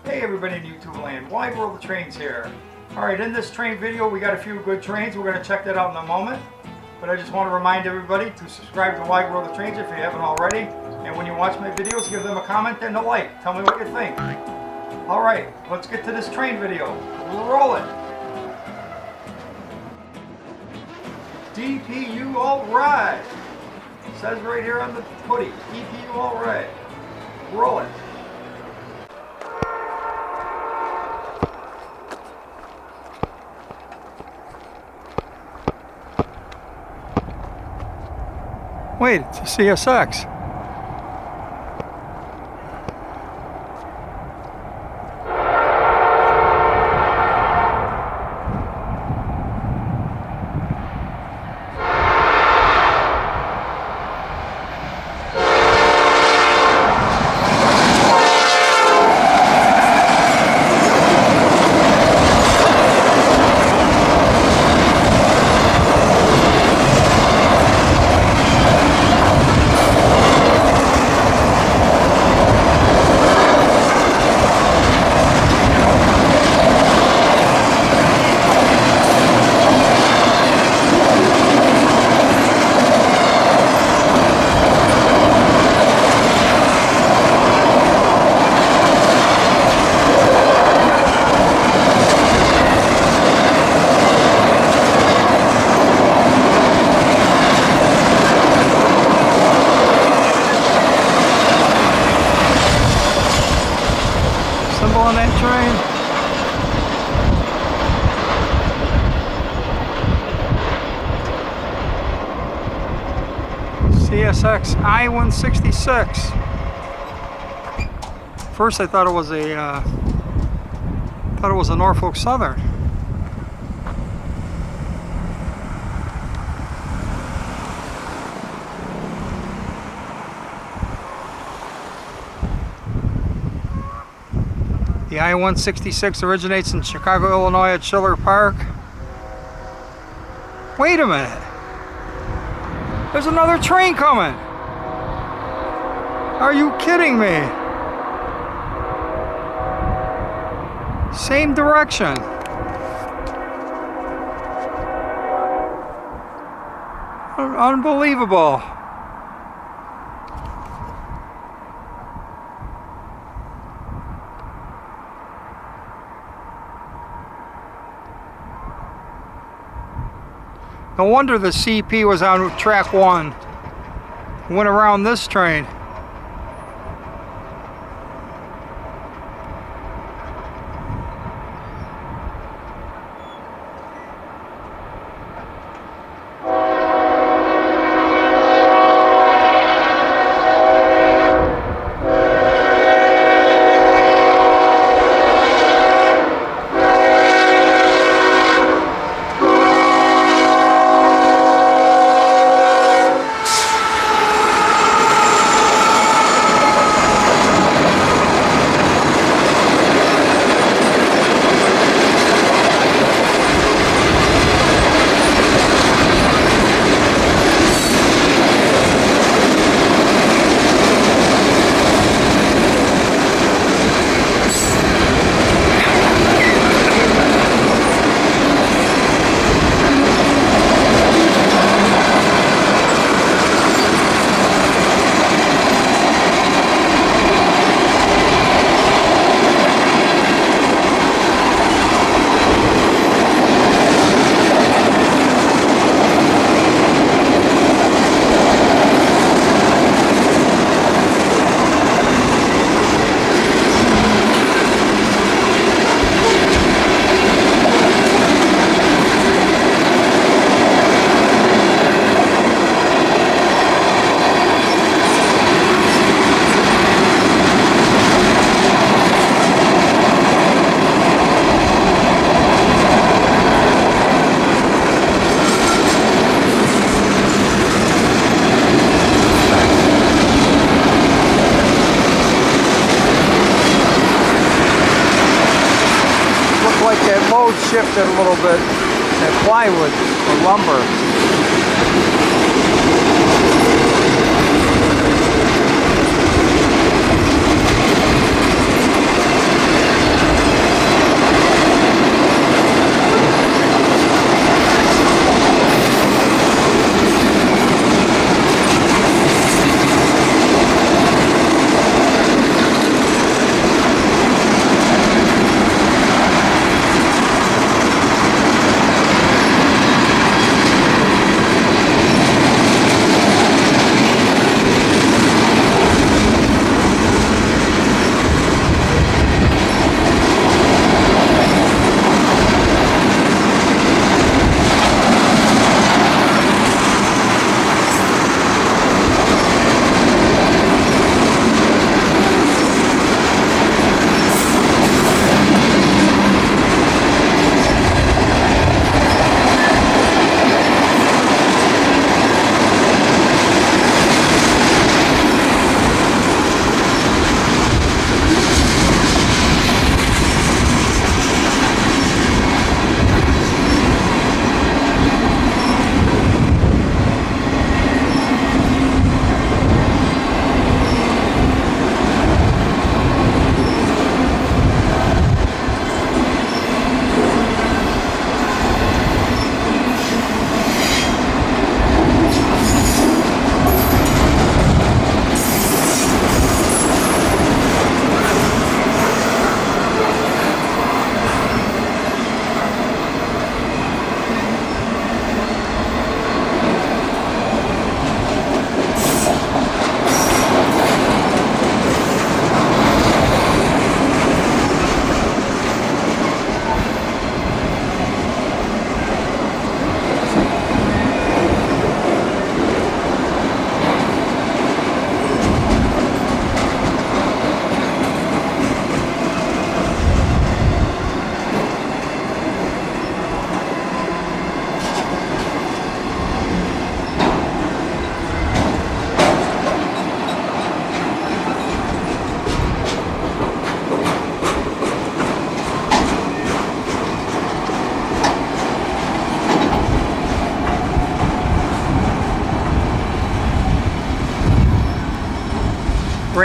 Hey everybody in YouTube land, Wide World of Trains here. Alright, in this train video we got a few good trains. We're going to check that out in a moment. But I just want to remind everybody to subscribe to Wide World of Trains if you haven't already. And when you watch my videos, give them a comment and a like. Tell me what you think. Alright, let's get to this train video. Roll it! DPU alright! It says right here on the hoodie, DPU alright. Roll it! Wait, it's a CSX. On that train. CSX I-166. First I thought it was a Norfolk Southern. The I-166 originates in Chicago, Illinois at Schiller Park. Wait a minute. There's another train coming. Are you kidding me? Same direction. Unbelievable. No wonder the CP was on track 1. Went around this train. Load shifted a little bit, that plywood or lumber.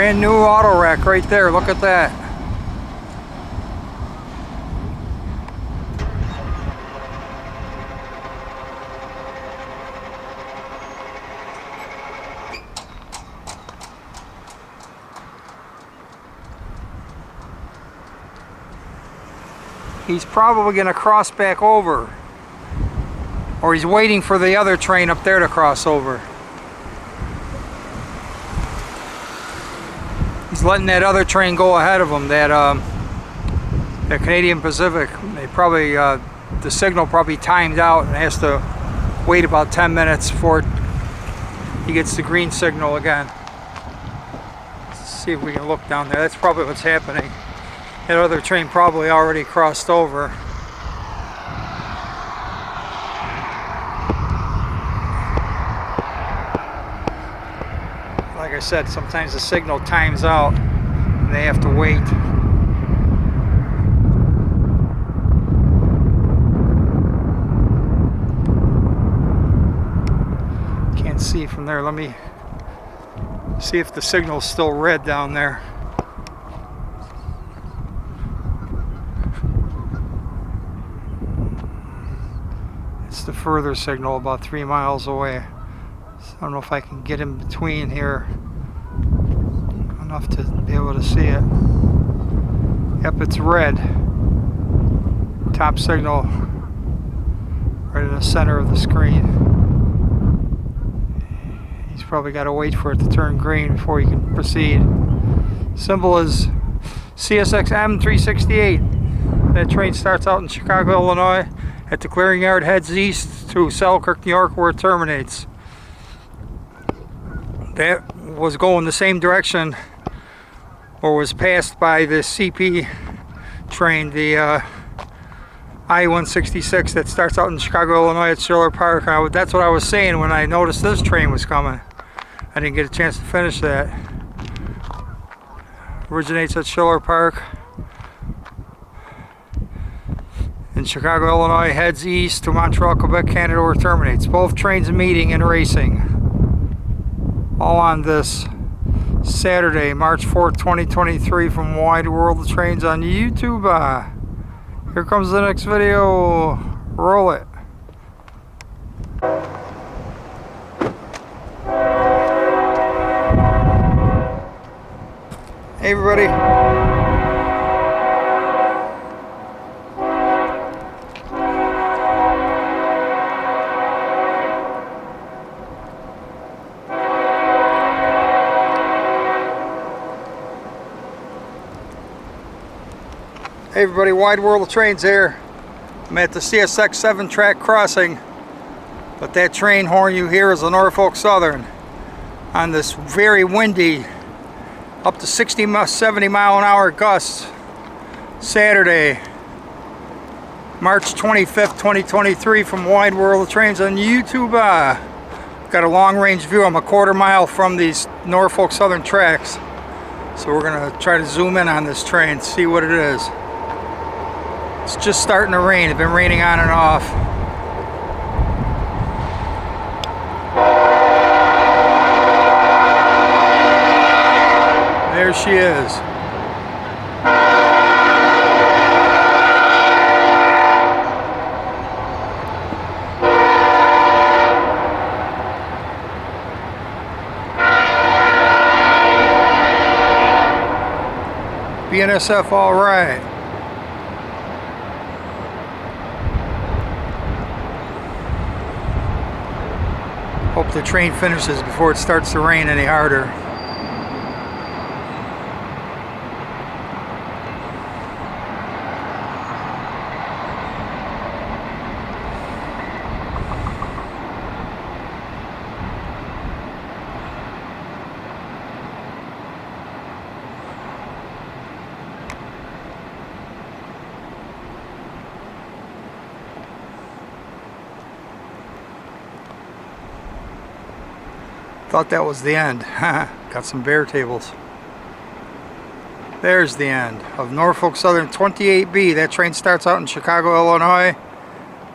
Brand new auto rack right there. Look at that. He's probably going to cross back over, or he's waiting for the other train up there to cross over. He's letting that other train go ahead of him, that Canadian Pacific. They probably the signal probably timed out and has to wait about 10 minutes before he gets the green signal again. Let's see if we can look down there. That's probably what's happening. That other train probably already crossed over. Like I said, sometimes the signal times out and they have to wait. Can't see from there. Let me see if the signal's still red down there. It's the further signal, about 3 miles away. So I don't know if I can get in between here enough to be able to see it. Yep, it's red. Top signal right in the center of the screen. He's probably got to wait for it to turn green before he can proceed. Symbol is CSX M368. That train starts out in Chicago, Illinois, at the clearing yard, heads east to Dun Kirk, New York, where it terminates. That was going the same direction, or was passed by the CP train, the I-166 that starts out in Chicago, Illinois at Schiller Park. That's what I was saying when I noticed this train was coming. I didn't get a chance to finish that. Originates at Schiller Park in Chicago, Illinois, heads east to Montreal, Quebec, Canada, where it terminates. Both trains meeting and racing. All on this Saturday, March 4th, 2023, from Wide World of Trains on YouTube. Here comes the next video. Roll it. Hey everybody. Hey everybody, Wide World of Trains here. I'm at the CSX 7 track crossing, but that train horn you hear is a Norfolk Southern on this very windy, up to 70 mile an hour gusts, Saturday, March 25th, 2023, from Wide World of Trains on YouTube. Got a long range view. I'm a quarter mile from these Norfolk Southern tracks, so we're gonna try to zoom in on this train, see what it is. It's just starting to rain. It's been raining on and off. There she is. BNSF, all right. Hope the train finishes before it starts to rain any harder. Thought that was the end. Got some bear tables. There's the end of Norfolk Southern 28B. That train starts out in Chicago, Illinois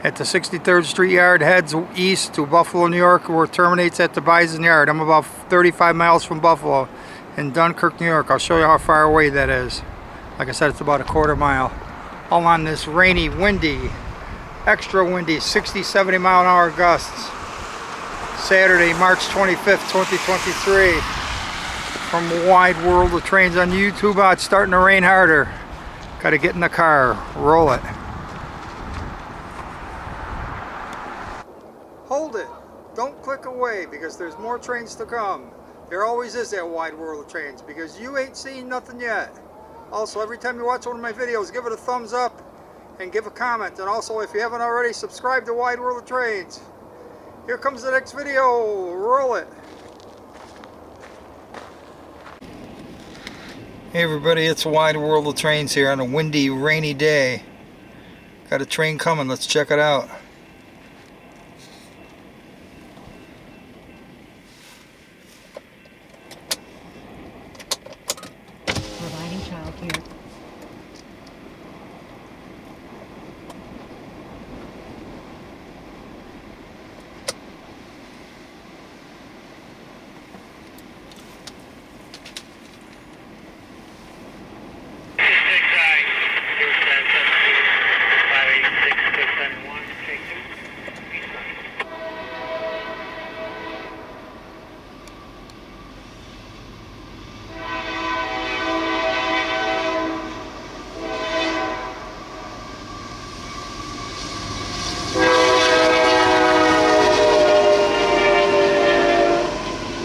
at the 63rd Street Yard, heads east to Buffalo, New York, where it terminates at the Bison Yard. I'm about 35 miles from Buffalo. in Dun Kirk, New York. I'll show you how far away that is. Like I said, it's about a quarter mile. All on this rainy, windy, extra windy, 60-70 mile an hour gusts. Saturday, March 25th, 2023. From Wide World of Trains on YouTube. It's starting to rain harder. Gotta get in the car, roll it. Hold it. Don't click away because there's more trains to come. There always is that Wide World of Trains because you ain't seen nothing yet. Also, every time you watch one of my videos, give it a thumbs up and give a comment. And also, if you haven't already, subscribe to Wide World of Trains. Here comes the next video. Roll it. Hey everybody, it's Wide World of Trains here on a windy, rainy day. Got a train coming, let's check it out. Providing childcare.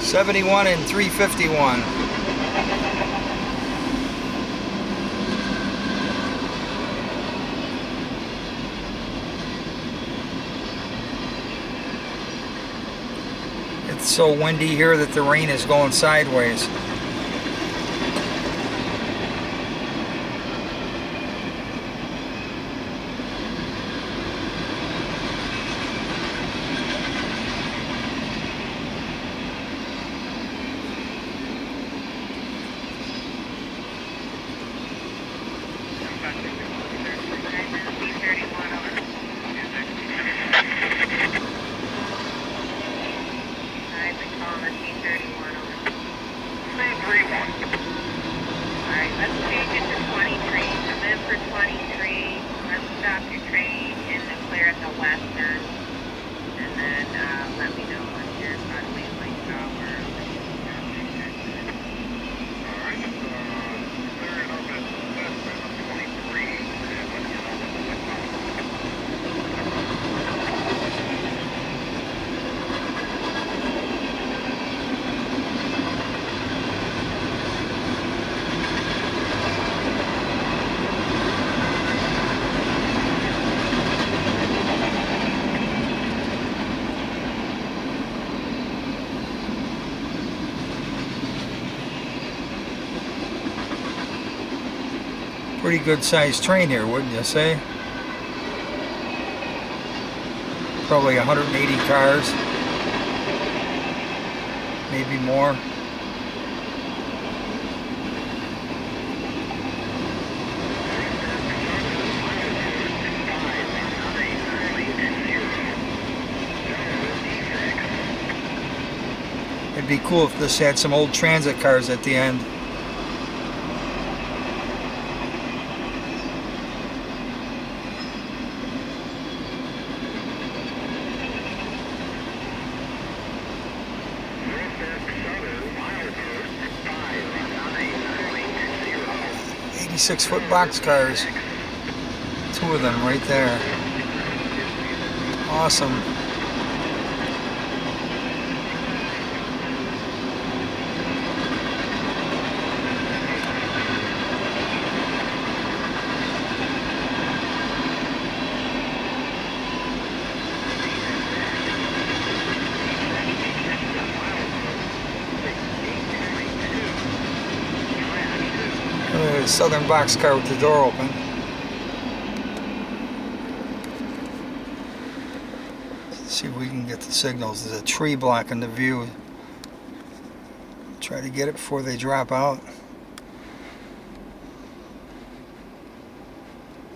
'71 and 351. It's so windy here that the rain is going sideways. Alright, let's change it to 23. Come in for 23. Let's stop your train in the clear at the west end. And then let me know when you're finally like over. Alright, clear it over at the west end of 23. Pretty good sized train here, wouldn't you say? Probably 180 cars, maybe more. It'd be cool if this had some old transit cars at the end. Six-foot boxcars. Two of them right there. Awesome. Southern boxcar with the door open. Let's see if we can get the signals. There's a tree blocking the view. Try to get it before they drop out.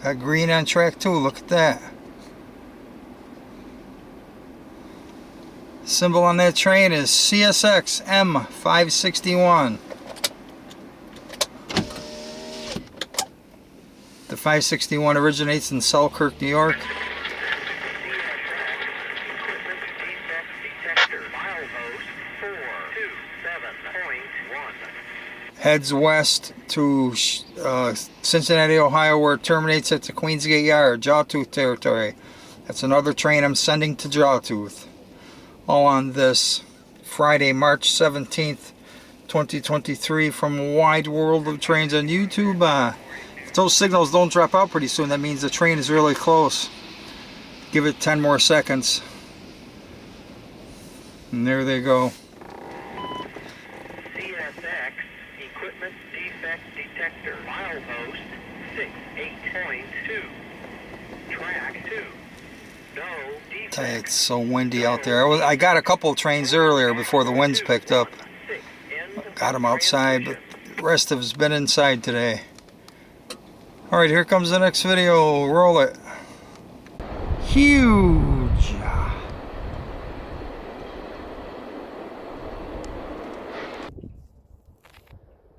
Got green on track 2, look at that. Symbol on that train is CSX M561. The 561 originates in Selkirk, New York. Heads west to Cincinnati, Ohio, where it terminates at the Queensgate Yard, Jawtooth territory. That's another train I'm sending to Jawtooth. All on this Friday, March 17th, 2023 from Wide World of Trains on YouTube. If those signals don't drop out pretty soon, that means the train is really close. Give it 10 more seconds. And there they go. CSX Equipment Defect Detector Milepost 68.2. Track 2. No defect. It's so windy out there. I got a couple of trains earlier before the winds picked up. Got them outside, but the rest of us been inside today. Alright, here comes the next video. Roll it. Huge.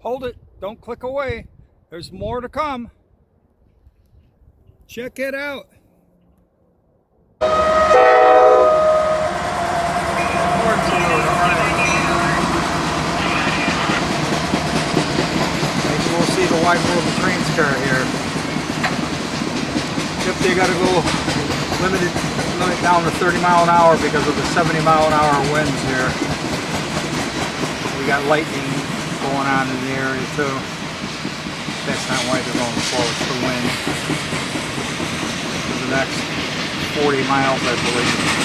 Hold it. Don't click away. There's more to come. Check it out. Maybe we'll see the Wide World of Trains car here. If they got to go limit down to 30 mile an hour because of the 70 mile an hour winds here. We got lightning going on in the area too. That's not why they're going slow, it's the wind. For the next 40 miles, I believe.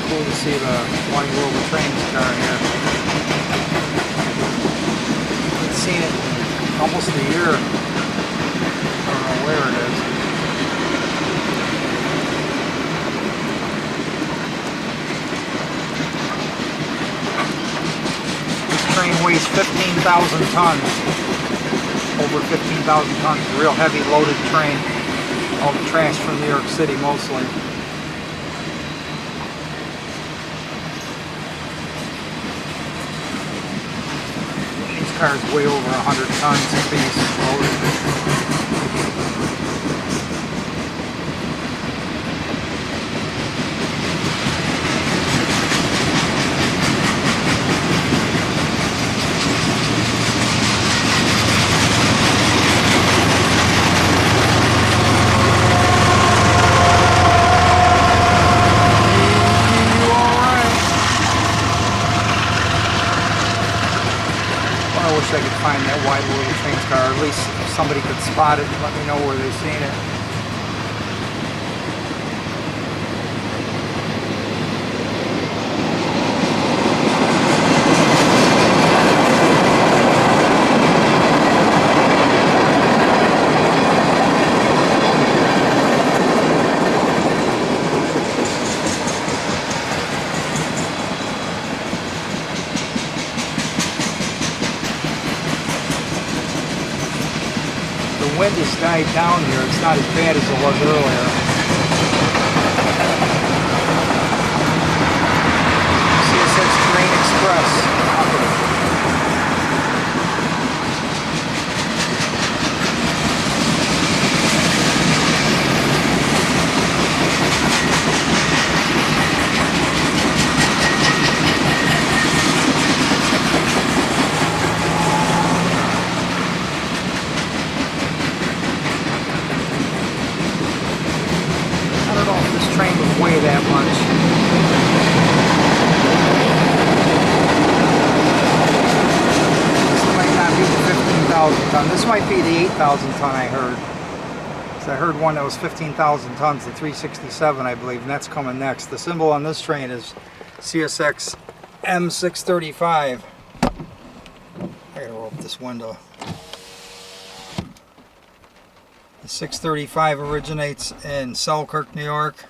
Cool to see the Wide World of Trains car here. I've seen it in almost a year. I don't know where it is. This train weighs 15,000 tons. Over 15,000 tons. A real heavy loaded train. All the trash from New York City mostly. Cars way over 100 tons a piece loaded. I wish I could find that Wide World of Trains car, or at least if somebody could spot it and let me know where they've seen it. The wind has died down here. It's not as bad as it was earlier. CSX Train Express. I don't know if this train would weigh that much. This might not be the 15,000 ton. This might be the 8,000 ton I heard. So I heard one that was 15,000 tons, the 367 I believe, and that's coming next. The symbol on this train is CSX M635. I gotta roll up this window. The 635 originates in Selkirk, New York,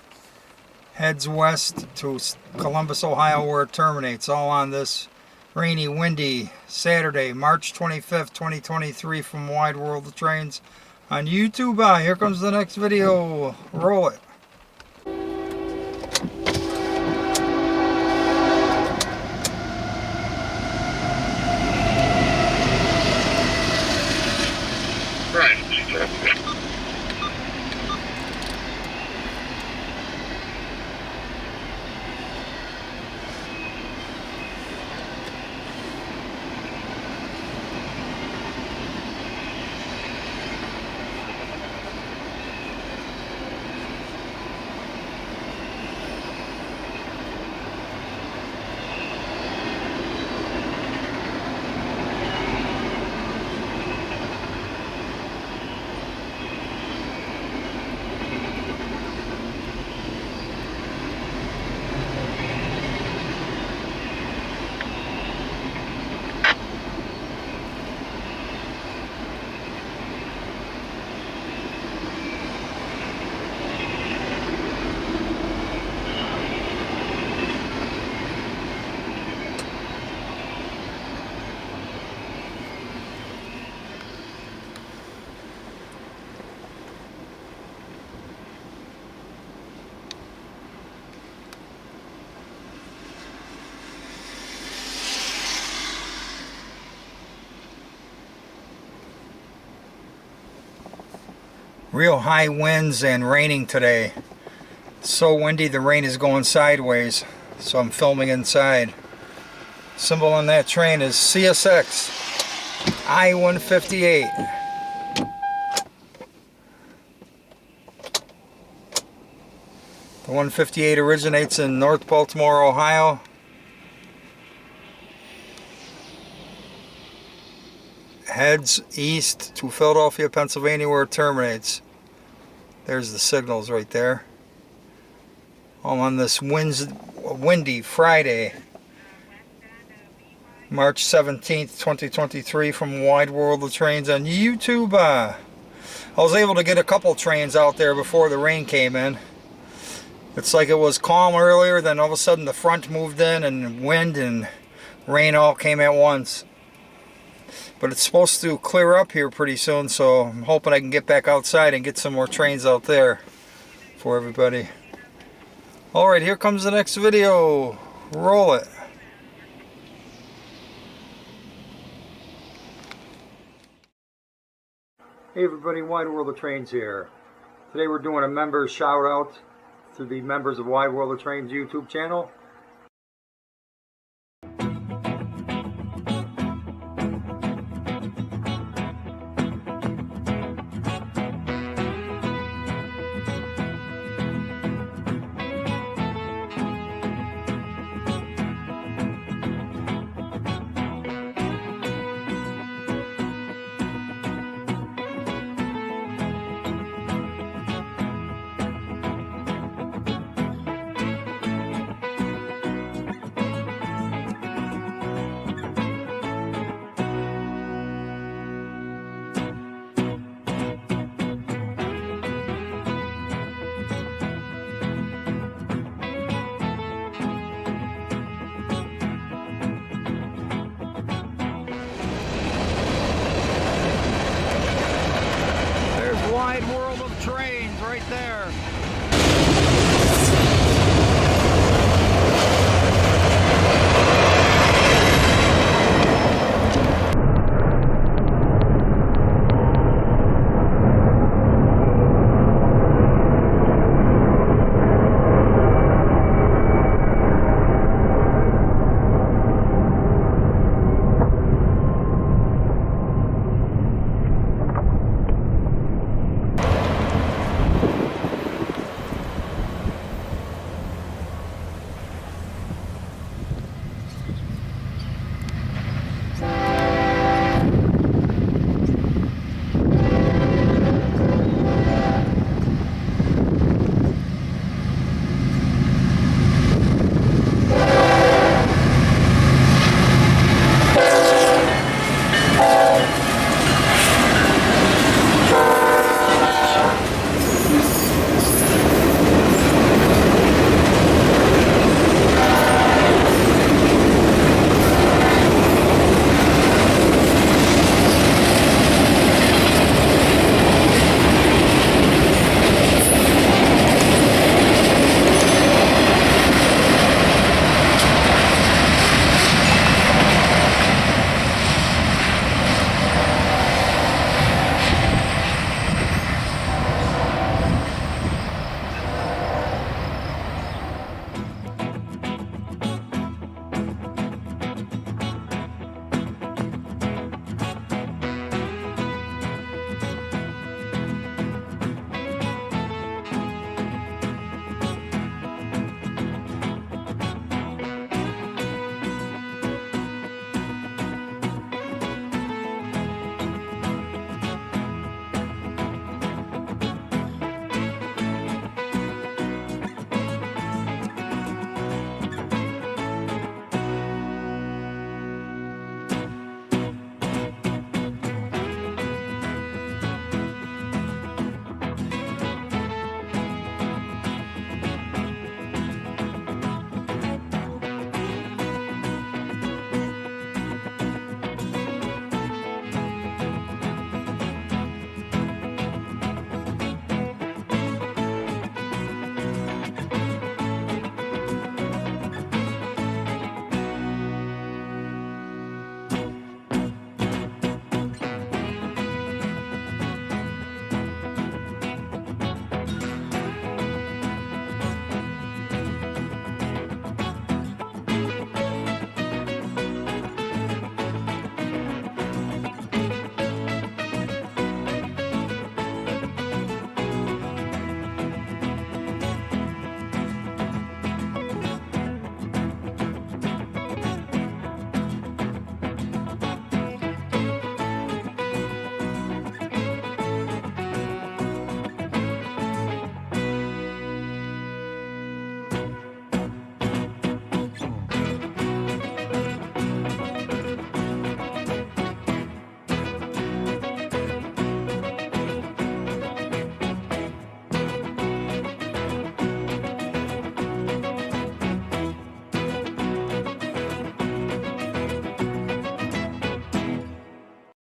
heads west to Columbus, Ohio, where it terminates, all on this Rainy, windy, Saturday, March 25th, 2023 from Wide World of Trains on YouTube. Here comes the next video. Roll it. Real high winds and raining today. So windy the rain is going sideways, so I'm filming inside. Symbol on that train is CSX I-158. The 158 originates in North Baltimore, Ohio. Heads east to Philadelphia, Pennsylvania, where it terminates. There's the signals right there. All on this windy Friday, March 17th, 2023 from Wide World of Trains on YouTube. I was able to get a couple trains out there before the rain came in. It's like it was calm earlier, then all of a sudden the front moved in and wind and rain all came at once. But it's supposed to clear up here pretty soon, so I'm hoping I can get back outside and get some more trains out there for everybody. Alright, here comes the next video. Roll it. Hey everybody, Wide World of Trains here. Today we're doing a members shout out to the members of Wide World of Trains YouTube channel.